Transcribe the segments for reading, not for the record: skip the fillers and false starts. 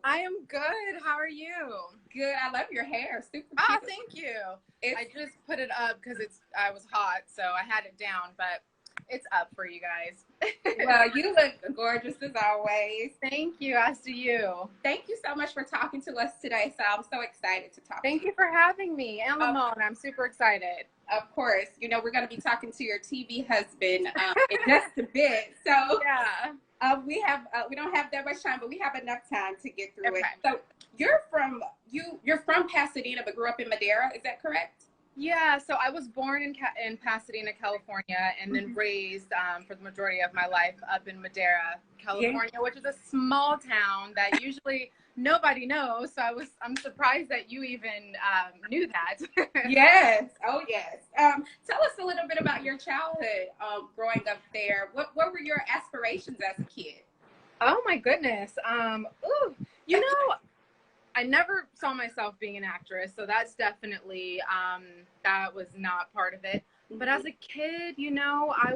I am good. How are you? Good. I love your hair. Super cute. Oh, thank you. I just put it up because I was hot, so I had it down, but it's up for you guys. Well, you look gorgeous as always. Thank you. As do you. Thank you so much for talking to us today. So I'm so excited to talk. Thank you for having me, and Lamone. I'm super excited. Of course. You know, we're going to be talking to your TV husband in just a bit. So yeah. We don't have that much time, but we have enough time to get through it. So you're from Pasadena, but grew up in Madera. Is that correct? Yeah. So I was born in Pasadena, California, and then raised for the majority of my life up in Madera, California, which is a small town that usually nobody knows. So I'm surprised that you even knew that. Yes. Oh, yes. Tell us a little bit about your childhood growing up there. What were your aspirations as a kid? Oh, my goodness. You know, I never saw myself being an actress. So that's definitely, that was not part of it. But as a kid, you know, I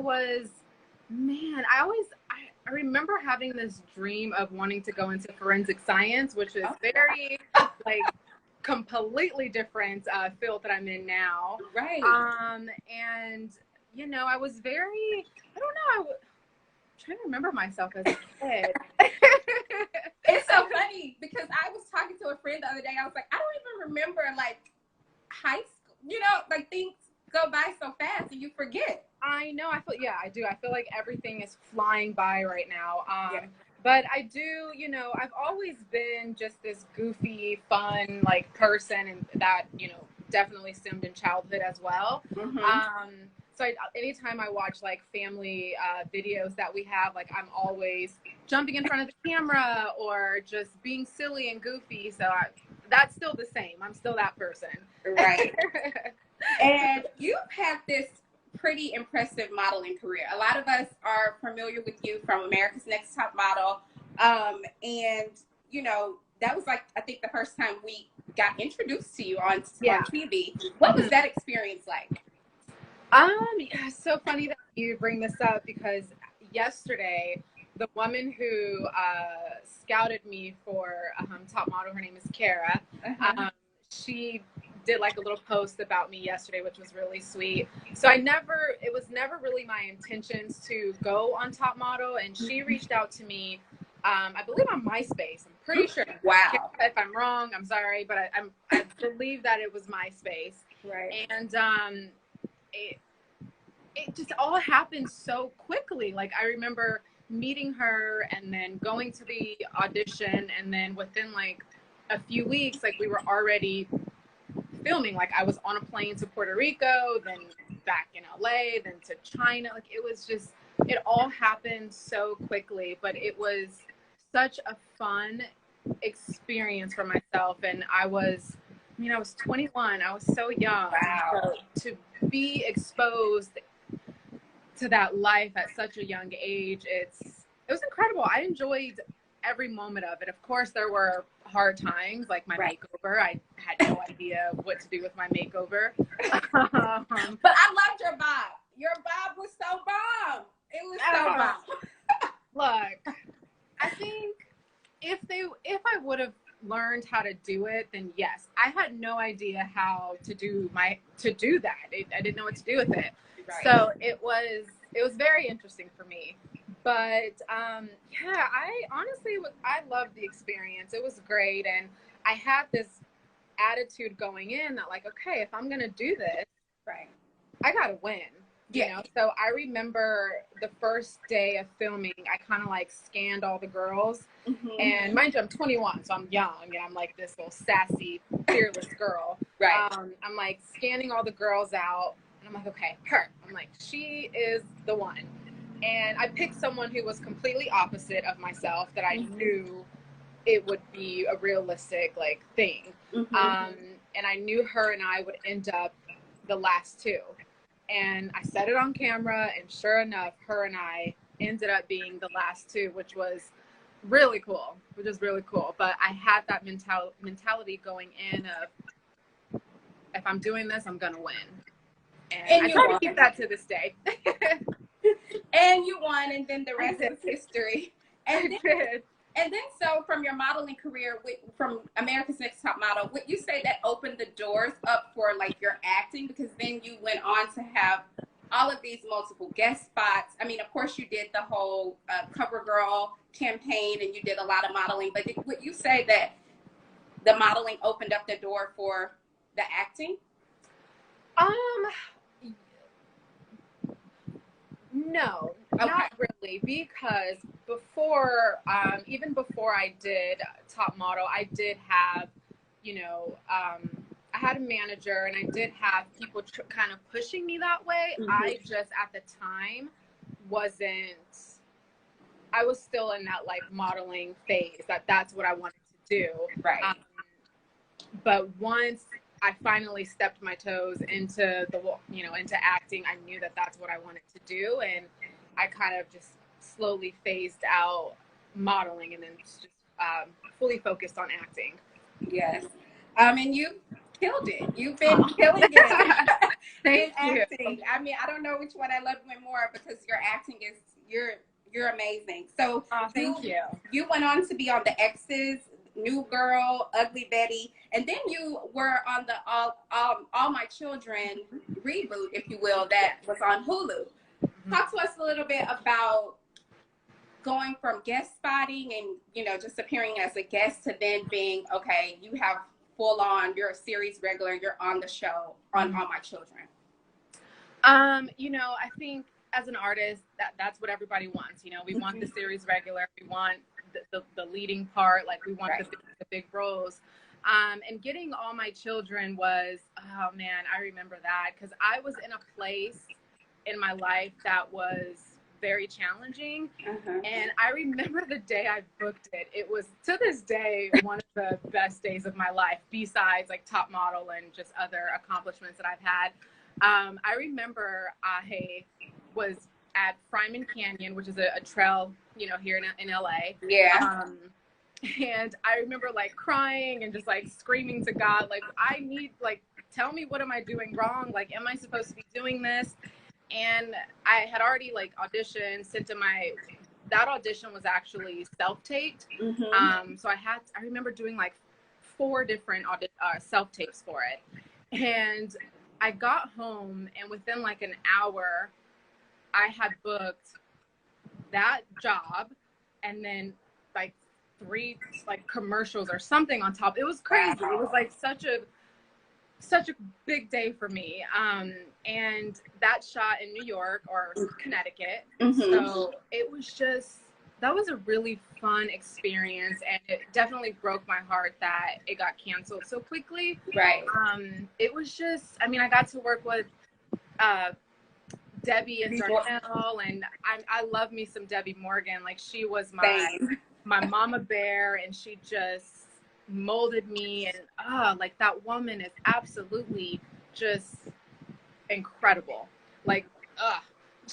remember having this dream of wanting to go into forensic science, which is very like completely different field that I'm in now. Right. And you know, I was very, I don't know, I'm trying to remember myself as a kid. It's so funny because I was talking to a friend the other day. I was like, I don't even remember like high school, you know, like things go by so fast and you forget. I know. I do. I feel like everything is flying by right now. But I do, you know, I've always been just this goofy, fun, like person, and that, you know, definitely stemmed in childhood as well. So anytime I watch like family videos that we have, like I'm always jumping in front of the camera or just being silly and goofy. So that's still the same. I'm still that person. Right. And you've had this pretty impressive modeling career. A lot of us are familiar with you from America's Next Top Model. And, you know, that was like, I think the first time we got introduced to you on TV. What was that experience like? Yeah, it's so funny that you bring this up because yesterday, the woman who scouted me for Top Model, her name is Kara. She did like a little post about me yesterday, which was really sweet. So it was never really my intentions to go on Top Model, and she reached out to me, I believe on MySpace. I'm pretty sure. Wow. If I'm wrong, I'm sorry, but I believe that it was MySpace. Right. And it just all happened so quickly. Like I remember meeting her and then going to the audition, and then within like a few weeks, like we were already filming. Like I was on a plane to Puerto Rico, then back in LA, then to China. Like it all happened so quickly, but it was such a fun experience for myself. And I was 21. I was so young. Wow. So to be exposed to that life at such a young age, it was incredible. I enjoyed every moment of it. Of course, there were hard times, like my makeover. I had no idea what to do with my makeover. But I loved your bob. Your bob was so bomb. It was so bomb. Look, I think if I would have learned how to do it, then yes. I had no idea how to do that. I didn't know what to do with it. Right. So it was very interesting for me. But yeah, I loved the experience. It was great, and I had this attitude going in that like, okay, if I'm gonna do this, I gotta win. You know. So I remember the first day of filming, I kind of like scanned all the girls, and mind you, I'm 21, so I'm young, and I'm like this little sassy, fearless girl. Right. I'm like scanning all the girls out, and I'm like, okay, her. I'm like, she is the one. And I picked someone who was completely opposite of myself that I knew it would be a realistic like thing. And I knew her and I would end up the last two. And I said it on camera, and sure enough, her and I ended up being the last two, which was really cool. But I had that mentality going in of, if I'm doing this, I'm going to win. And I try to keep that to this day. And you won, and then the rest is history. And And then, so from your modeling career, from America's Next Top Model, would you say that opened the doors up for like your acting? Because then you went on to have all of these multiple guest spots. I mean, of course, you did the whole CoverGirl campaign, and you did a lot of modeling. But would you say that the modeling opened up the door for the acting? No, Okay. not really, because before, even before I did Top Model, I did have, you know, I had a manager, and I did have people kind of pushing me that way. I just, at the time, I was still in that, like, modeling phase, that's what I wanted to do. Right. But once I finally stepped my toes into into acting, I knew that that's what I wanted to do, and I kind of just slowly phased out modeling and then just fully focused on acting. Yes. And you killed it. You've been killing it. Thank you. Acting. I mean, I don't know which one I love more, because your acting is, you're amazing. So thank you. You went on to be on the X's, New Girl, Ugly Betty, and then you were on the All My Children reboot, if you will, that was on Hulu. Talk to us a little bit about going from guest spotting and, you know, just appearing as a guest to then being, okay, you have full on, you're a series regular, you're on the show on All My Children. You know, I think as an artist, that's what everybody wants. You know, we want the series regular, we want the leading part, like we want the big roles. And getting All My Children was, oh man, I remember that, because I was in a place in my life that was very challenging. And I remember the day I booked it. It was, to this day, one of the best days of my life, besides like Top Model and just other accomplishments that I've had. I remember I was at Fryman Canyon, which is a trail, you know, here in LA. Yeah. And I remember like crying and just like screaming to God, like, I need, like, tell me, what am I doing wrong? Like, am I supposed to be doing this? And I had already like auditioned, that audition was actually self-taped. So I remember doing like 4 different self-tapes for it. And I got home, and within like an hour, I had booked that job and then like 3 like commercials or something on top. It was crazy. It was like such a big day for me. And that shot in New York or Connecticut. So it was just, that was a really fun experience, and it definitely broke my heart that it got canceled so quickly. Right. It was just, I mean, I got to work with Debbie and Darnell, and I love me some Debbie Morgan. Like, she was my mama bear, and she just molded me, and like, that woman is absolutely just incredible. Like,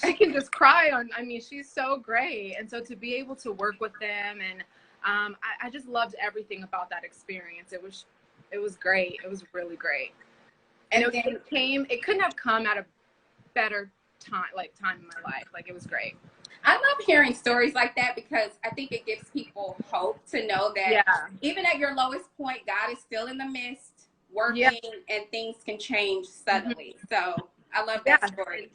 she can just cry I mean, she's so great. And so to be able to work with them, and I just loved everything about that experience. It was great. It was really great. And it couldn't have come at a better time in my life. Like, it was great. I love hearing stories like that, because I think it gives people hope to know that even at your lowest point, God is still in the midst, working, and things can change suddenly. So I love that story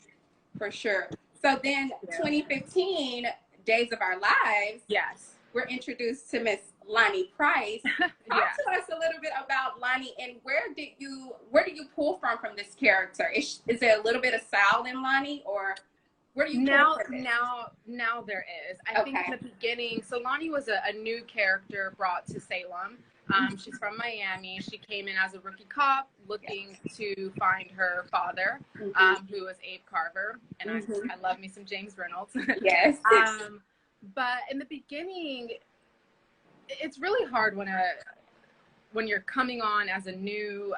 for sure. So then 2015, Days of Our Lives, we're introduced to Miss Lani Price. Talk to us a little bit about Lani, and where do you pull from this character? Is there a little bit of Sal in Lani, or where do you pull from it? Now there is. I think in the beginning, so Lani was a new character brought to Salem. She's from Miami. She came in as a rookie cop looking to find her father, who was Abe Carver. And I love me some James Reynolds. Yes. But in the beginning, it's really hard when you're coming on as a new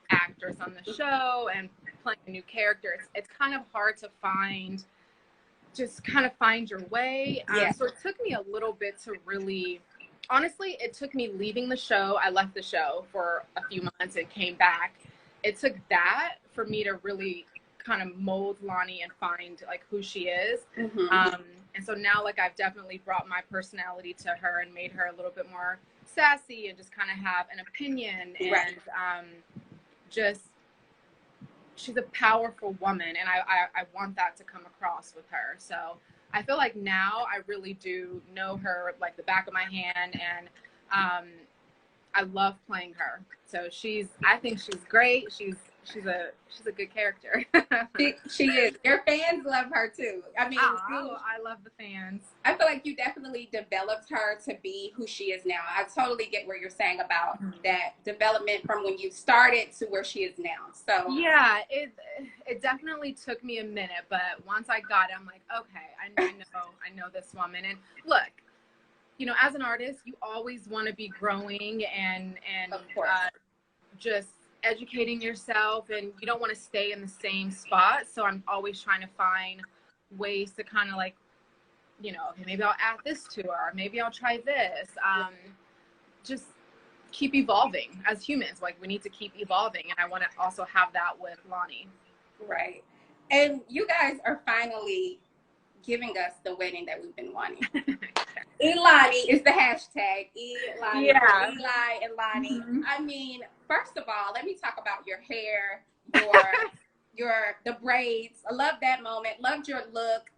actress on the show and playing a new character. It's kind of hard to find your way. So it took me a little bit to really, honestly, it took me leaving the show. I left the show for a few months and came back. It took that for me to really kind of mold Lani and find like who she is. And so now, like, I've definitely brought my personality to her and made her a little bit more sassy and just kind of have an opinion. Right. And just, she's a powerful woman, and I want that to come across with her. So I feel like now I really do know her like the back of my hand, and I love playing her. So I think she's great. She's a good character. She is. Your fans love her too. I mean, I love the fans. I feel like you definitely developed her to be who she is now. I totally get what you're saying about that development from when you started to where she is now. So yeah, it definitely took me a minute, but once I got it, I'm like, okay, I know this woman. And look, you know, as an artist, you always want to be growing and just educating yourself, and you don't want to stay in the same spot. So I'm always trying to find ways to kind of like, you know, okay, maybe I'll add this to her, maybe I'll try this. Just keep evolving as humans. Like, we need to keep evolving, and I want to also have that with Lani. Right. And you guys are finally giving us the wedding that we've been wanting. Elani is the hashtag. Elani. Yeah. Eli and Lani. I mean, first of all, let me talk about your hair, the braids. I love that moment. Loved your look.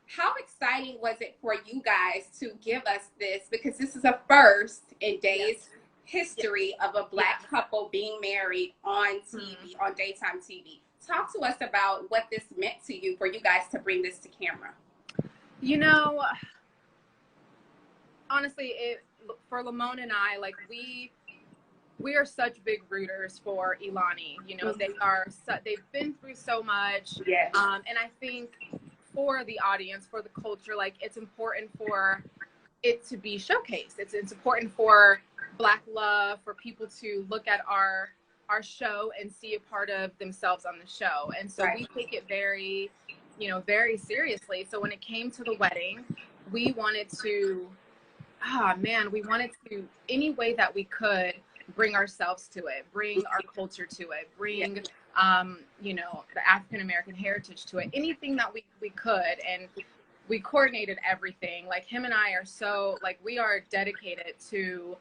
How exciting was it for you guys to give us this? Because this is a first in days history of a Black couple being married on TV, on daytime TV. Talk to us about what this meant to you for you guys to bring this to camera. You know, honestly, for Lamone and I, like, we are such big rooters for Elani. You know, they've been through so much. Yeah. And I think for the audience, for the culture, like, it's important for it to be showcased. It's important for Black love, for people to look at our show and see a part of themselves on the show. And so we take it very, you know, very seriously. So when it came to the wedding, we wanted to, any way that we could, bring ourselves to it, bring our culture to it, bring, you know, the African-American heritage to it, anything that we could. And we coordinated everything. Like, him and I are so, like, we are dedicated to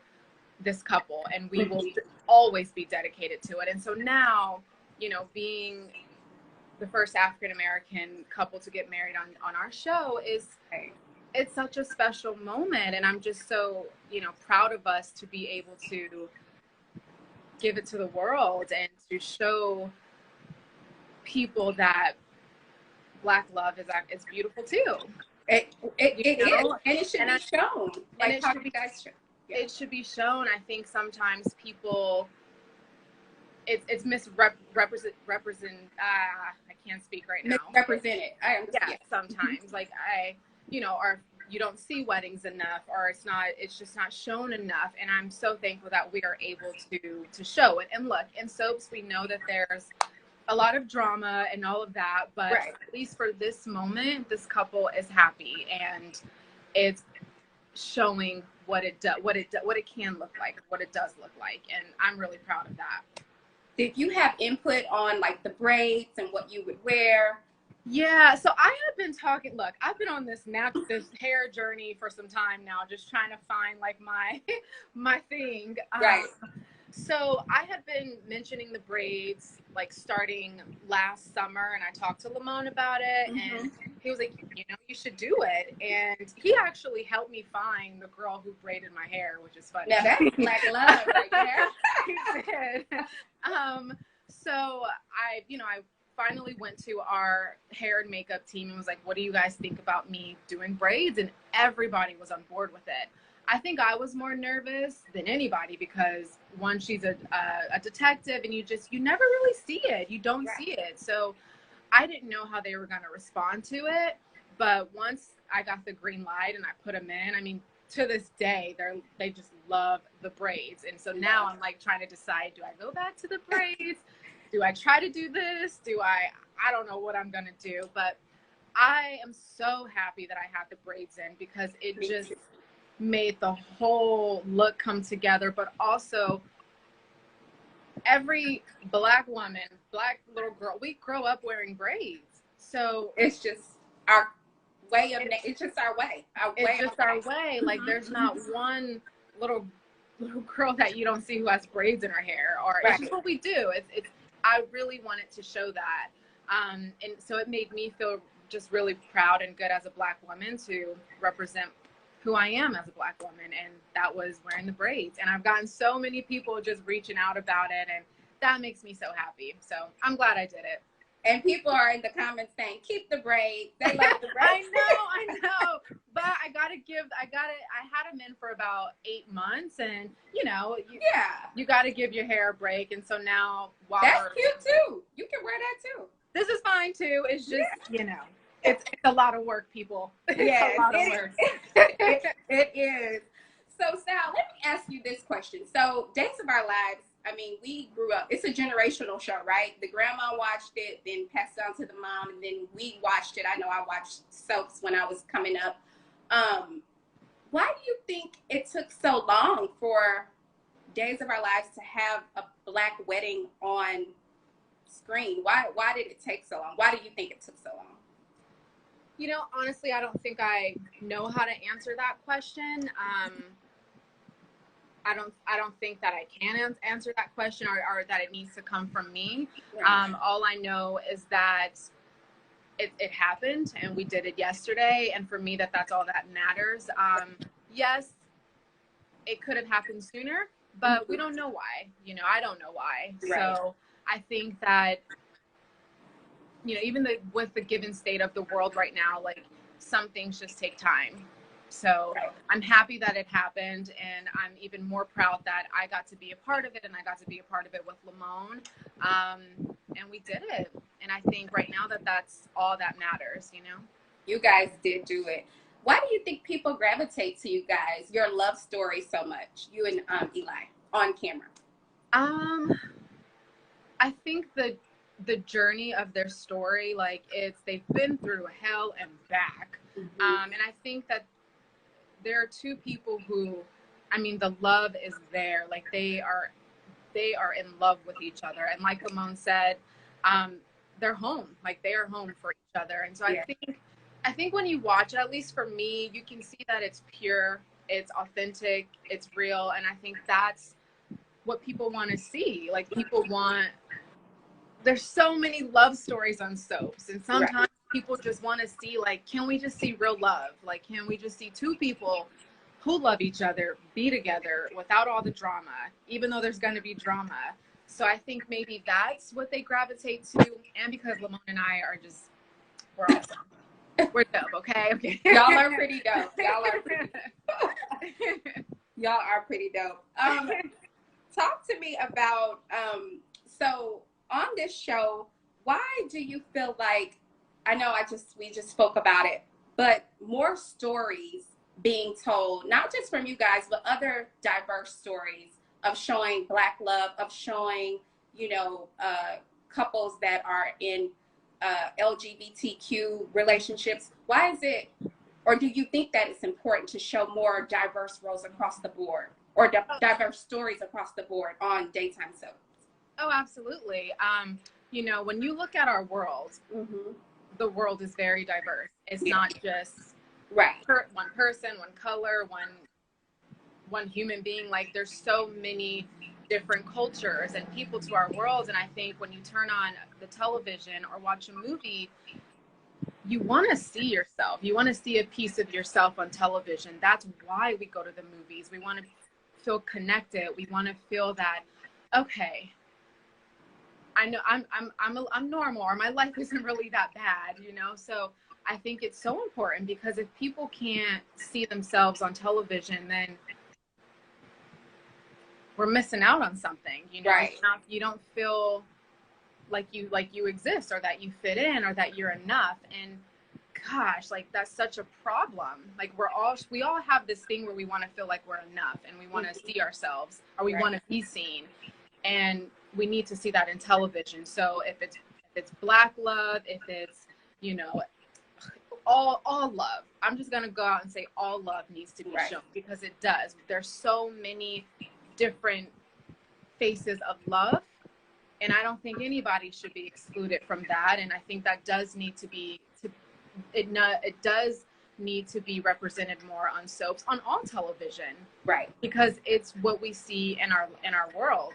this couple, and we will always be dedicated to it. And so now, you know, being the first African-American couple to get married on our show it's such a special moment. And I'm just so, you know, proud of us to be able to give it to the world and to show people that Black love is beautiful too. It is, and it should be shown. Like, how do you guys show? Yeah. It should be shown. I think sometimes people, it's misrepresent. I can't speak right now. Misrepresented. I understand. Yeah, sometimes like or you don't see weddings enough, or it's just not shown enough. And I'm so thankful that we are able to show it. And look, in soaps, we know that there's a lot of drama and all of that, but at least for this moment, this couple is happy, and it's showing what it can look like, what it does look like. And I'm really proud of that. Did you have input on, like, the braids and what you would wear? Yeah, so I have been I've been on this hair journey for some time now, just trying to find, like, my thing. Right. So I had been mentioning the braids, like, starting last summer, and I talked to Lamone about it, and he was like, you know, you should do it. And he actually helped me find the girl who braided my hair, which is funny. Now that's Black love right there. He did. So I finally went to our hair and makeup team and was like, what do you guys think about me doing braids? And everybody was on board with it. I think I was more nervous than anybody because, one, she's a detective, and you never really see it. You don't see it. So I didn't know how they were going to respond to it. But once I got the green light and I put them in, I mean, to this day, they just love the braids. And so now I'm, like, trying to decide, do I go back to the braids? Do I try to do this? I don't know what I'm going to do. But I am so happy that I had the braids in, because it just made the whole look come together. But also, every Black woman, Black little girl, we grow up wearing braids. So it's just our way of it's just our way. It's just our way. Like there's not one little girl that you don't see who has braids in her hair, or it's just what we do. It's I really wanted to show that, and so it made me feel just really proud and good as a Black woman to represent who I am as a Black woman, and that was wearing the braids. And I've gotten so many people just reaching out about it, and that makes me so happy. So I'm glad I did it. And people are in the comments saying, keep the braids. They love the braids. I know. But I had them in for about 8 months, and you got to give your hair a break. And so now, that's cute too. You can wear that too. This is fine too. It's just, it's a lot of work, people. It's a lot of work. It is. So Sal, let me ask you this question. So Days of Our Lives, I mean, we grew up, it's a generational show, right? The grandma watched it, then passed it on to the mom, and then we watched it. I know I watched soaps when I was coming up. Why do you think it took so long for Days of Our Lives to have a Black wedding on screen? Why did it take so long? Why do you think it took so long? Honestly, I don't think I know how to answer that question. I don't think that I can answer that question, or that it needs to come from me. Right. All I know is that it happened, and we did it yesterday, and for me, that's all that matters. Yes, it could have happened sooner, but we don't know why. I don't know why. Right. So I think that even with the given state of the world right now, like some things just take time. So I'm happy that it happened, and I'm even more proud that I got to be a part of it, and I got to be a part of it with Lamone, and we did it. And I think right now that's all that matters, You guys did do it. Why do you think people gravitate to you guys, your love story so much, you and Eli, on camera? I think the journey of their story, like they've been through hell and back. And I think that there are two people who, the love is there. Like they are in love with each other. And like Lamone said, they're home. Like they are home for each other. And so I think when you watch it, at least for me, you can see that it's pure, it's authentic, it's real. And I think that's what people want to see. Like there's so many love stories on soaps, and sometimes people just want to see, like, can we just see real love? Like, can we just see two people who love each other be together without all the drama, even though there's going to be drama? So I think maybe that's what they gravitate to. And because Lamone and I are just, we're awesome. We're dope, okay? Y'all are pretty dope. Y'all are pretty dope. Talk to me about, so on this show, why do you feel like, I know we just spoke about it, but more stories being told, not just from you guys, but other diverse stories of showing Black love, of showing, couples that are in LGBTQ relationships. Why is it, or do you think that it's important to show more diverse roles across the board, or diverse stories across the board on daytime soaps? Oh, absolutely. When you look at our world, the world is very diverse. It's not just one person, one color, one human being. Like there's so many different cultures and people to our world. And I think when you turn on the television or watch a movie, you want to see yourself. You want to see a piece of yourself on television. That's why we go to the movies. We want to feel connected. We want to feel that, okay, I know I'm normal, or my life isn't really that bad, So I think it's so important, because if people can't see themselves on television, then we're missing out on something. You don't feel like you exist, or that you fit in, or that you're enough. And gosh, like that's such a problem. Like we all have this thing where we want to feel like we're enough, and we want to see ourselves, or we want to be seen, and we need to see that in television. So if it's Black love, if it's, all love, I'm just going to go out and say all love needs to be shown, because it does. There's so many different faces of love, and I don't think anybody should be excluded from that. And I think that does need to it does need to be represented more on soaps, on all television, right? Because it's what we see in our world.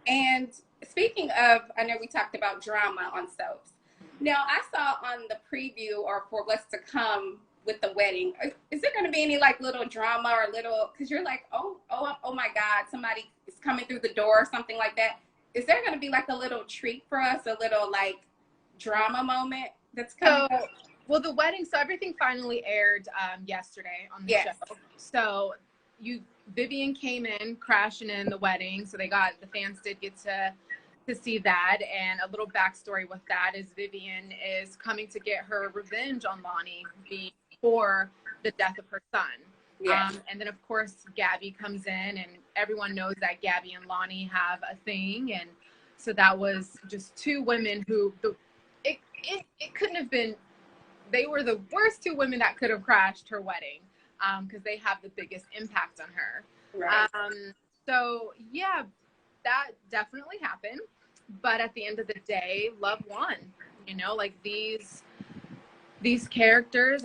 And speaking of, I know we talked about drama on soaps. Now, I saw on the preview or for what's to come with the wedding, is there going to be any like little drama or little, because you're like, oh my God, somebody is coming through the door or something like that. Is there going to be like a little treat for us, a little like drama moment that's coming up? Well, the wedding, so everything finally aired yesterday on the show. So Vivian came in crashing in the wedding, so the fans did get to see that. And a little backstory with that is Vivian is coming to get her revenge on Lani before the death of her son. Yes. And then of course Gabby comes in, and everyone knows that Gabby and Lani have a thing, and so that was just two women who it couldn't have been. They were the worst two women that could have crashed her wedding, because they have the biggest impact on her. Right. So yeah, that definitely happened. But at the end of the day, love won. You know, like these characters,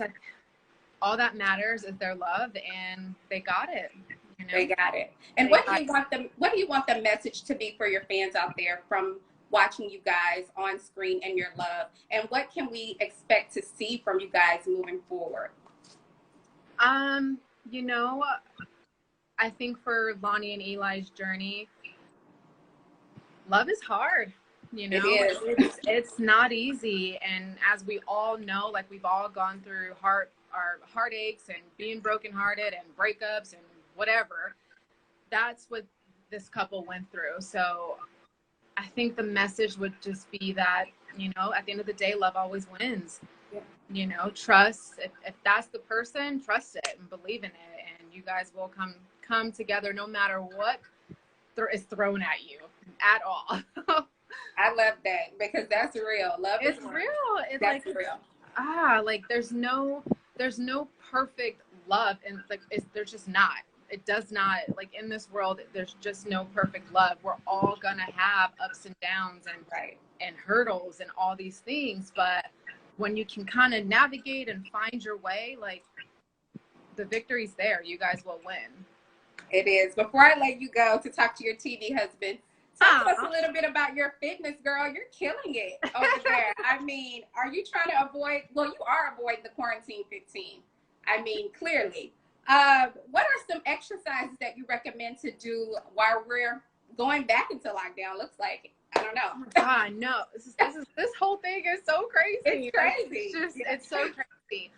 all that matters is their love, and they got it. You know? They got it. And what do you want the message to be for your fans out there from watching you guys on screen and your love? And what can we expect to see from you guys moving forward? You know, I think for Lani and Eli's journey, love is hard. You know, it's not easy. And as we all know, like we've all gone through our heartaches and being brokenhearted and breakups and whatever. That's what this couple went through. So I think the message would just be that, you know, at the end of the day, love always wins. Yeah. You know, trust, if that's the person, trust it and believe in it. And you guys will come together no matter what is thrown at you at all. I love that, because that's real. Love is real. It's that's like real. Like there's no perfect love, and like there's just not. It does not, like in this world, there's just no perfect love. We're all gonna have ups and downs and hurdles and all these things, but when you can kind of navigate and find your way, like the victory's there. You guys will win. It is. Before I let you go to talk to your TV husband, talk to us a little bit about your fitness, girl. You're killing it over there. I mean, are you trying to avoid, well, you are avoiding the quarantine 15. I mean, clearly. What are some exercises that you recommend to do while we're going back into lockdown? Looks like, I don't know. God, no. This whole thing is so crazy. It's crazy. It's so crazy.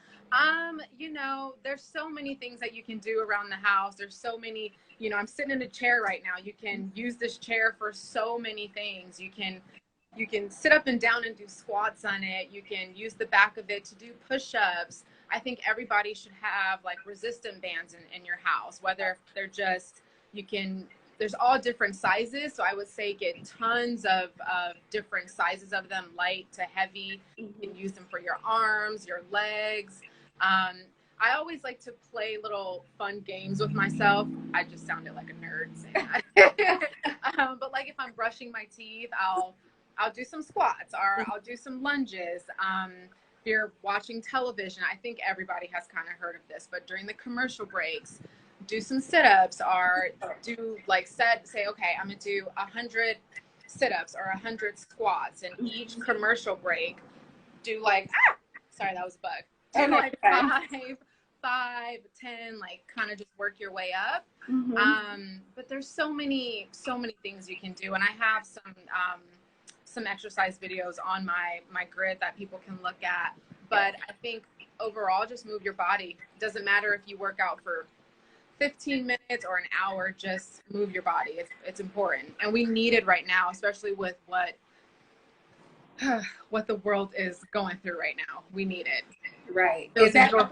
You know, there's so many things that you can do around the house. There's so many, you know, I'm sitting in a chair right now. You can use this chair for so many things. You can sit up and down and do squats on it. You can use the back of it to do push-ups. I think everybody should have like resistant bands in your house, whether they're just, there's all different sizes. So I would say get tons of different sizes of them, light to heavy. You can use them for your arms, your legs. I always like to play little fun games with myself. I just sounded like a nerd saying that. But like if I'm brushing my teeth, I'll do some squats, or I'll do some lunges. If you're watching television, I think everybody has kind of heard of this, but during the commercial breaks, do some sit-ups, or do like say, okay, I'm gonna do 100 sit-ups or 100 squats, and each commercial break, do like, sorry, that was a bug. Do like 5, 10, like kind of just work your way up. But there's so many things you can do, and I have some exercise videos on my grid that people can look at. But I think overall, just move your body. It doesn't matter if you work out for 15 minutes or an hour, just move your body. It's important, and we need it right now, especially with what the world is going through right now. We need it. Right. Is that a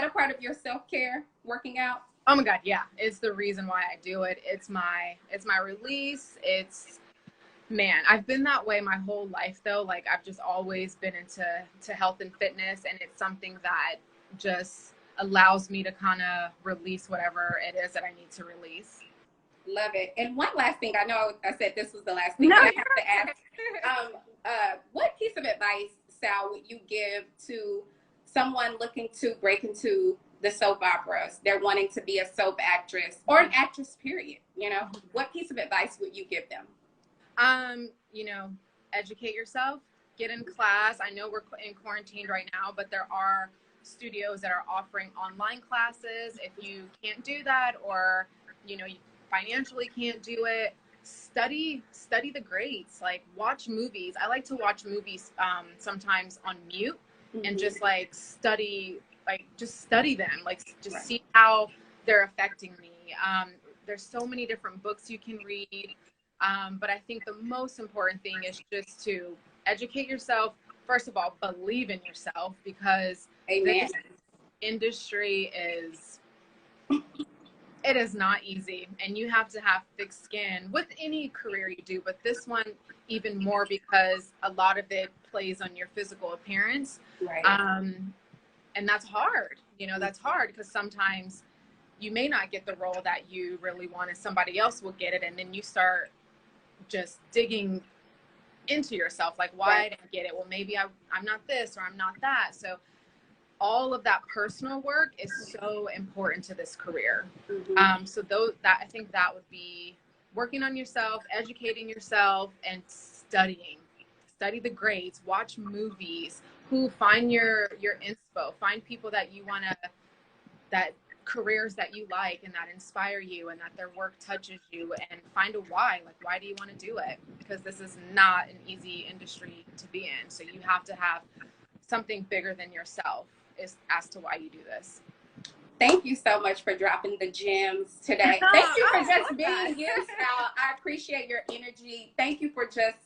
part of your self-care, working out? Oh my God, yeah. It's the reason why I do it. It's my release. Man, I've been that way my whole life though. Like I've just always been into health and fitness, and it's something that just allows me to kind of release whatever it is that I need to release. Love it. And one last thing, I know I said this was the last thing, but I have to ask, what piece of advice, Sal, would you give to someone looking to break into the soap operas? They're wanting to be a soap actress or an actress, period. You know, what piece of advice would you give them? You know, educate yourself, get in class. I know we're in quarantine right now, but there are studios that are offering online classes. If you can't do that, or, you know, you financially can't do it, study the greats. Like, watch movies. I like to watch movies sometimes on mute and just like study them, like just see how they're affecting me. There's so many different books you can read. But I think the most important thing is just to educate yourself. First of all, believe in yourself, because this industry is not easy, and you have to have thick skin with any career you do, but this one even more, because a lot of it plays on your physical appearance. Right. And that's hard. You know, that's hard, because sometimes you may not get the role that you really want, and somebody else will get it, and then you start just digging into yourself, like, why I didn't get it? Well, maybe I'm not this, or I'm not that. So all of that personal work is so important to this career. So I think that would be working on yourself, educating yourself, and study the greats, watch movies, find your inspo, find people that you want to, that careers that you like and that inspire you and that their work touches you, and find a why. Like, why do you want to do it? Because this is not an easy industry to be in. So you have to have something bigger than yourself as to why you do this. Thank you so much for dropping the gems today. Thank you for just being you, Sal. I appreciate your energy. Thank you for just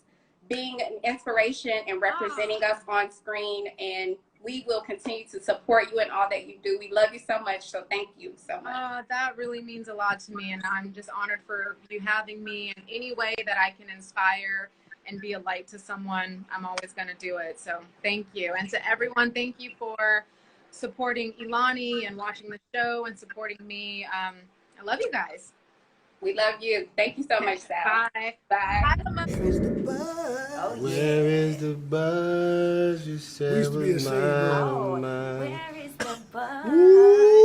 being an inspiration and representing us on screen. And we will continue to support you in all that you do. We love you so much. So thank you so much. That really means a lot to me. And I'm just honored for you having me. In any way that I can inspire and be a light to someone, I'm always going to do it. So thank you. And to everyone, thank you for supporting Lani and watching the show and supporting me. I love you guys. We love you. Thank you so much, Sal. Bye. Bye. Where is the buzz? Where is the buzz? You said was mine. Where is the buzz?